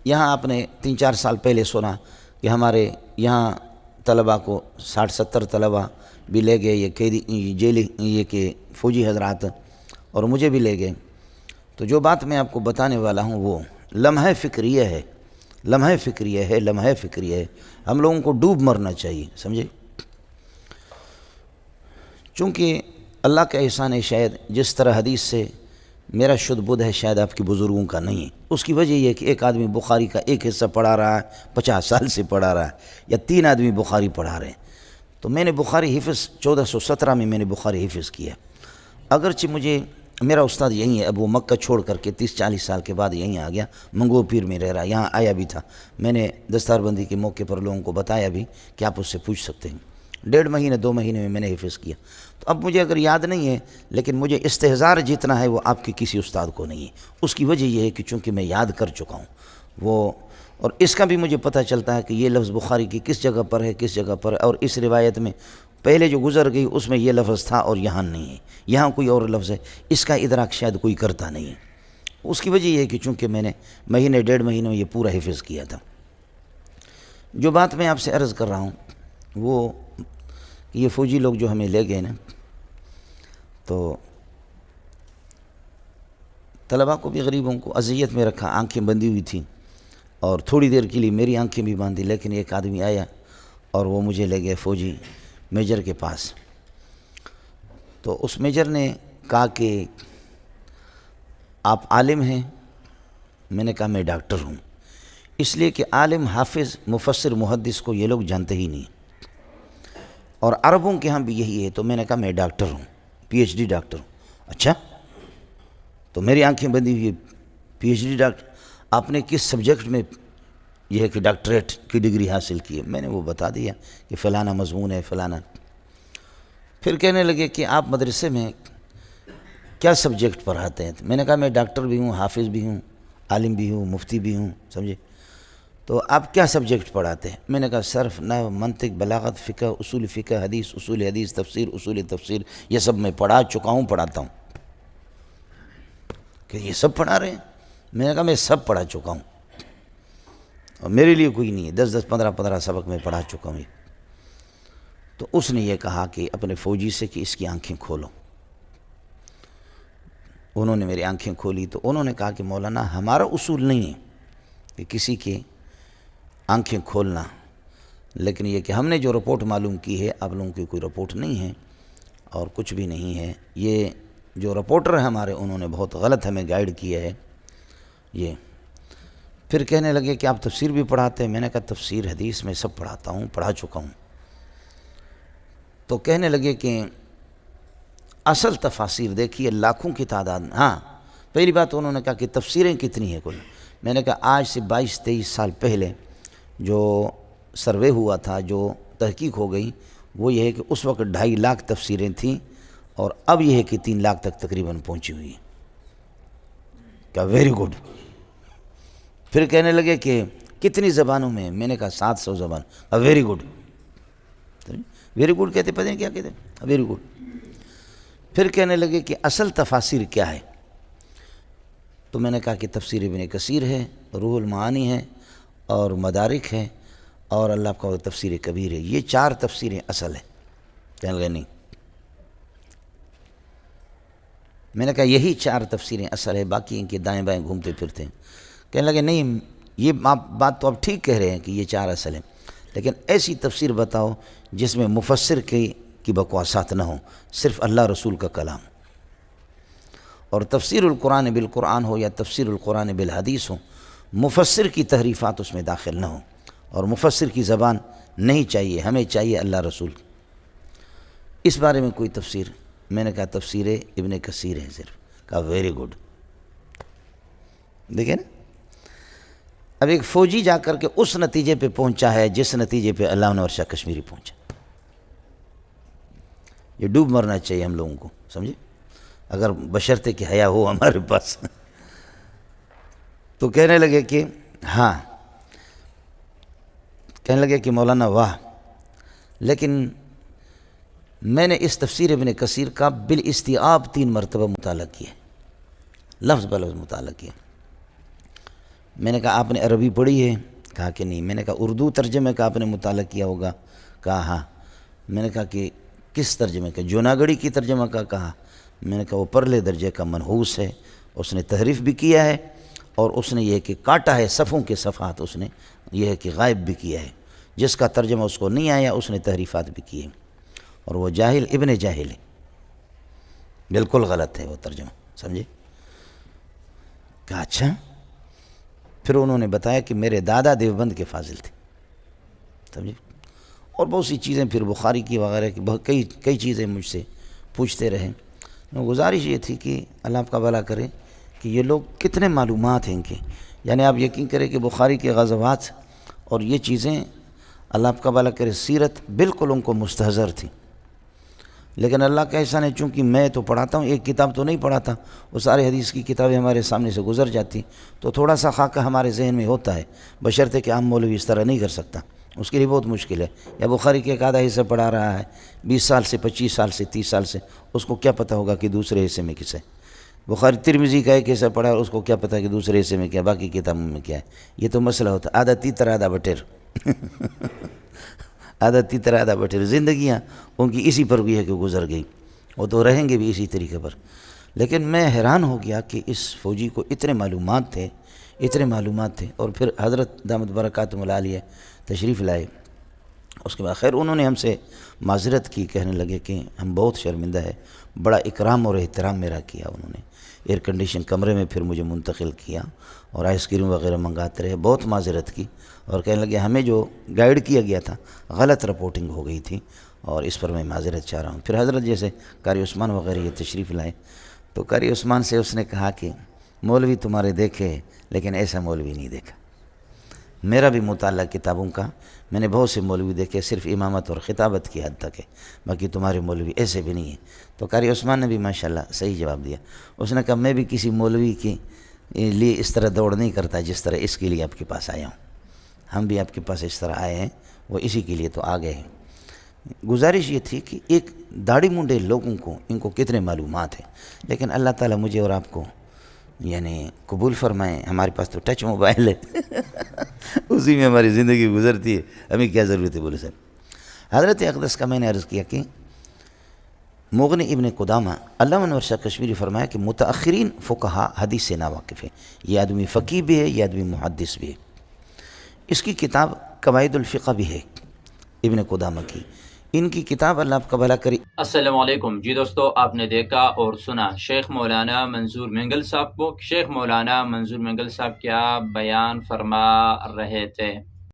یہاں آپ نے 3-4 سال پہلے سنا کہ ہمارے یہاں طلباء کو 60-70 طلباء بھی لے گئے یہ قیدی جیلی یہ کہ فوجی حضرات، اور مجھے بھی لے گئے۔ تو جو بات میں آپ کو بتانے والا ہوں وہ لمحہ فکریہ ہے، لمحہ فکریہ ہے، لمحہ فکریہ ہے۔ ہم لوگوں کو ڈوب مرنا چاہیے، سمجھے؟ چونکہ اللہ کا احسان ہے، شاید جس طرح حدیث سے میرا شدھ بدھ ہے شاید آپ کے بزرگوں کا نہیں ہے۔ اس کی وجہ یہ ہے کہ ایک آدمی بخاری کا ایک حصہ پڑھا رہا ہے، 50 سال سے پڑھا رہا ہے، یا 3 آدمی بخاری پڑھا رہے ہیں۔ تو میں نے بخاری حفظ 1417 میں میں نے بخاری حفظ کیا، اگرچہ مجھے میرا استاد یہیں ہے، اب وہ مکہ چھوڑ کر کے 30-40 سال کے بعد یہیں آ گیا، منگو پیر میں رہ رہا، یہاں آیا بھی تھا۔ میں نے دستار بندی کے موقع پر لوگوں کو بتایا بھی کہ آپ اس سے پوچھ سکتے ہیں۔ 1.5 مہینے 2 مہینے میں نے حفظ کیا۔ تو اب مجھے اگر یاد نہیں ہے، لیکن مجھے استحضار جتنا ہے وہ آپ کے کسی استاد کو نہیں ہے۔ اس کی وجہ یہ ہے کہ چونکہ میں یاد کر چکا ہوں وہ، اور اس کا بھی مجھے پتہ چلتا ہے کہ یہ لفظ بخاری کی کس جگہ پر ہے، کس جگہ پر ہے، اور اس روایت میں پہلے جو گزر گئی اس میں یہ لفظ تھا اور یہاں نہیں ہے، یہاں کوئی اور لفظ ہے، اس کا ادراک شاید کوئی کرتا نہیں ہے۔ اس کی وجہ یہ ہے کہ چونکہ میں نے 1.5 مہینے میں یہ پورا حفظ کیا تھا۔ جو بات میں آپ سے عرض کر رہا ہوں وہ یہ فوجی لوگ جو ہمیں لے گئے نا، تو طلباء کو بھی غریبوں کو اذیت میں رکھا، آنکھیں بندی ہوئی تھیں، اور تھوڑی دیر کے لیے میری آنکھیں بھی باندھی، لیکن ایک آدمی آیا اور وہ مجھے لے گئے فوجی میجر کے پاس۔ تو اس میجر نے کہا کہ آپ عالم ہیں؟ میں نے کہا میں ڈاکٹر ہوں، اس لیے کہ عالم، حافظ، مفسر، محدث کو یہ لوگ جانتے ہی نہیں، اور عربوں کے ہاں بھی یہی ہے۔ تو میں نے کہا میں ڈاکٹر ہوں، PhD ڈاکٹر ہوں۔ اچھا، تو میری آنکھیں بندی ہوئی، PhD ڈاکٹر، آپ نے کس سبجیکٹ میں یہ ہے کہ ڈاکٹریٹ کی ڈگری حاصل کی ہے؟ میں نے وہ بتا دیا کہ فلانا مضمون ہے، فلانا۔ پھر کہنے لگے کہ آپ مدرسے میں کیا سبجیکٹ پڑھاتے ہیں؟ میں نے کہا میں ڈاکٹر بھی ہوں، حافظ بھی ہوں، عالم بھی ہوں، مفتی بھی ہوں، سمجھے؟ تو آپ کیا سبجیکٹ پڑھاتے ہیں؟ میں نے کہا صرف، نحو، منطق، بلاغت، فقہ، اصول فقہ، حدیث، اصول حدیث، تفسیر، اصول تفسیر، یہ سب میں پڑھا چکا ہوں، پڑھاتا ہوں۔ کہ یہ سب پڑھا رہے ہیں؟ میں نے کہا میں سب پڑھا چکا ہوں، اور میرے لیے کوئی نہیں ہے، 10-10 15-15 سبق میں پڑھا چکا ہوں۔ تو اس نے یہ کہا کہ اپنے فوجی سے کہ اس کی آنکھیں کھولو۔ انہوں نے میری آنکھیں کھولی، تو انہوں نے کہا کہ مولانا ہمارا اصول نہیں ہے کہ کسی کے آنکھیں کھولنا، لیکن یہ کہ ہم نے جو رپورٹ معلوم کی ہے، آپ لوگوں کی کوئی رپورٹ نہیں ہے اور کچھ بھی نہیں ہے، یہ جو رپورٹر ہیں ہمارے انہوں نے بہت غلط ہمیں گائیڈ کیا ہے یہ۔ پھر کہنے لگے کہ آپ تفسیر بھی پڑھاتے ہیں؟ میں نے کہا تفسیر، حدیث میں سب پڑھاتا ہوں، پڑھا چکا ہوں۔ تو کہنے لگے کہ اصل تفاسیر دیکھیے لاکھوں کی تعداد میں۔ ہاں، پہلی بات انہوں نے کہا کہ تفسیریں کتنی ہیں کل؟ میں نے کہا آج سے 22-23 سال پہلے جو سروے ہوا تھا، جو تحقیق ہو گئی، وہ یہ ہے کہ اس وقت 2.5 لاکھ تفسیریں تھیں، اور اب یہ ہے کہ 3 لاکھ تک تقریباً پہنچی ہوئی ہیں۔ کہا ویری گڈ۔ پھر کہنے لگے کہ کتنی زبانوں میں؟ میں نے کہا 700 زبان۔ ویری گڈ، ویری گڈ کہتے، پتہ نہیں کیا کہتے، ویری گڈ۔ پھر کہنے لگے کہ اصل تفاسیر کیا ہے؟ تو میں نے کہا کہ تفسیر ابن کثیر ہے، روح المعانی ہے، اور مدارک ہے، اور اللہ کا تفسیر کبیر ہے، یہ 4 تفسیریں اصل ہیں۔ کہنے لگے نہیں۔ میں نے کہا یہی 4 تفسیریں اصل ہے، باقی ان کے دائیں بائیں گھومتے پھرتے ہیں۔ کہنے لگے نہیں، یہ بات تو آپ ٹھیک کہہ رہے ہیں کہ یہ 4 اصل ہیں، لیکن ایسی تفسیر بتاؤ جس میں مفسر کی بکواسات نہ ہوں، صرف اللہ رسول کا کلام۔ اور تفسیر القرآن بالقرآن ہو یا تفسیر القرآن بالحدیث ہو، مفسر کی تحریفات اس میں داخل نہ ہوں، اور مفسر کی زبان نہیں چاہیے، ہمیں چاہیے اللہ رسول۔ اس بارے میں کوئی تفسیر؟ میں نے کہا تفسیر ابن کثیر ہے صرف۔ کہا ویری گڈ۔ دیکھیں نا، اب ایک فوجی جا کر کے اس نتیجے پہ پہنچا ہے جس نتیجے پہ علامہ انور شاہ کشمیری پہنچا۔ یہ ڈوب مرنا چاہیے ہم لوگوں کو، سمجھے، اگر بشرطے کہ حیا ہو ہمارے پاس۔ تو کہنے لگے کہ ہاں، کہنے لگے کہ مولانا واہ، لیکن میں نے اس تفسیر ابن کثیر کا بالاستیعاب 3 مرتبہ مطالعہ کیا، لفظ بلفظ مطالعہ کیا۔ میں نے کہا آپ نے عربی پڑھی ہے؟ کہا کہ نہیں۔ میں نے کہا اردو ترجمے کا آپ نے مطالعہ کیا ہوگا؟ کہا ہاں۔ میں نے کہا کہ کس ترجمے کا؟ جوناگڑی کی ترجمہ کا؟ کہا۔ میں نے کہا وہ پرلے درجے کا منحوس ہے، اس نے تحریف بھی کیا ہے، اور اس نے یہ کہ کاٹا ہے صفوں کے صفحات، اس نے یہ ہے کہ غائب بھی کیا ہے، جس کا ترجمہ اس کو نہیں آیا اس نے تحریفات بھی کیے، اور وہ جاہل ابن جاہل ہے، بالکل غلط ہے وہ ترجمہ، سمجھے؟ کہا اچھا۔ پھر انہوں نے بتایا کہ میرے دادا دیوبند کے فاضل تھے، سمجھے؟ اور بہت سی چیزیں پھر بخاری کی وغیرہ کی کئی چیزیں مجھ سے پوچھتے رہے۔ گزارش یہ تھی کہ اللہ آپ کا بھلا کرے کہ یہ لوگ کتنے معلومات ہیں ان کے، یعنی آپ یقین کریں کہ بخاری کے غزوات اور یہ چیزیں اللہ آپ کا بھلا کرے، سیرت بالکل ان کو مستحضر تھی، لیکن اللہ کا احسان ہے چونکہ میں تو پڑھاتا ہوں، ایک کتاب تو نہیں پڑھاتا، وہ سارے حدیث کی کتابیں ہمارے سامنے سے گزر جاتی، تو تھوڑا سا خاکہ ہمارے ذہن میں ہوتا ہے، بشرطے کہ عام مولوی اس طرح نہیں کر سکتا، اس کے لیے بہت مشکل ہے۔ یا بخاری کے ایک آدھا حصہ پڑھا رہا ہے 20 سال سے، 25 سال سے، 30 سال سے، اس کو کیا پتہ ہوگا کہ دوسرے حصے میں کس ہے؟ بخاری ترمذی کا ایک حصہ پڑھا ہے، اس کو کیا پتہ کہ دوسرے حصے میں کیا، باقی کتابوں میں کیا ہے؟ یہ تو مسئلہ ہوتا ہے، آدھا تیتر آدھا بٹیر آدھا تیتر آدھا بٹیر، زندگیاں ان کی اسی پر بھی ہے کہ گزر گئی، وہ تو رہیں گے بھی اسی طریقے پر۔ لیکن میں حیران ہو گیا کہ اس فوجی کو اتنے معلومات تھے، اور پھر حضرت دامت برکاتہم العالیہ تشریف لائے، اس کے بعد خیر انہوں نے ہم سے معذرت کی، کہنے لگے کہ ہم بہت شرمندہ ہے، بڑا اکرام اور احترام میرا کیا انہوں نے، ایئر کنڈیشن کمرے میں پھر مجھے منتقل کیا، اور آئس کریم وغیرہ منگاتے رہے، بہت معذرت کی، اور کہنے لگے ہمیں جو گائیڈ کیا گیا تھا غلط رپورٹنگ ہو گئی تھی، اور اس پر میں معذرت چاہ رہا ہوں۔ پھر حضرت جیسے قاری عثمان وغیرہ یہ تشریف لائے، تو قاری عثمان سے اس نے کہا کہ مولوی تمہارے دیکھے لیکن ایسا مولوی نہیں دیکھا، میرا بھی مطالعہ کتابوں کا، میں نے بہت سے مولوی دیکھے، صرف امامت اور خطابت کی حد تک ہے، باقی تمہارے مولوی ایسے بھی نہیں ہیں۔ تو قاری عثمان نے بھی ماشاءاللہ صحیح جواب دیا، اس نے کہا میں بھی کسی مولوی کے لیے اس طرح دوڑ نہیں کرتا جس طرح اس کے لیے آپ کے پاس آیا ہوں، ہم بھی آپ کے پاس اس طرح آئے ہیں، وہ اسی کے لیے تو آ گئے ہیں۔ گزارش یہ تھی کہ ایک داڑھی منڈے لوگوں کو ان کو کتنے معلومات ہیں، لیکن اللہ تعالیٰ مجھے اور آپ کو یعنی قبول فرمائیں، ہمارے پاس تو ٹچ موبائل ہے اسی میں ہماری زندگی گزرتی ہے، ہمیں کیا ضرورت ہے؟ بولے صاحب حضرت اقدس کا میں نے عرض کیا کہ مغنی ابن قدامہ علامہ انور شاہ کشمیری فرمایا کہ متاخرین فقہا حدیث سے ناواقف ہے، یہ آدمی فقیہ بھی ہے، یہ آدمی محدث بھی ہے۔ اس کی کتاب قواعد الفقہ بھی ہے ابن قدامہ کی، ان کی کتاب اللہ آپ کا بھلا کرے۔ السلام علیکم جی دوستو، آپ نے دیکھا اور سنا شیخ مولانا منظور مینگل صاحب کو، شیخ مولانا منظور مینگل صاحب کیا بیان فرما رہے تھے۔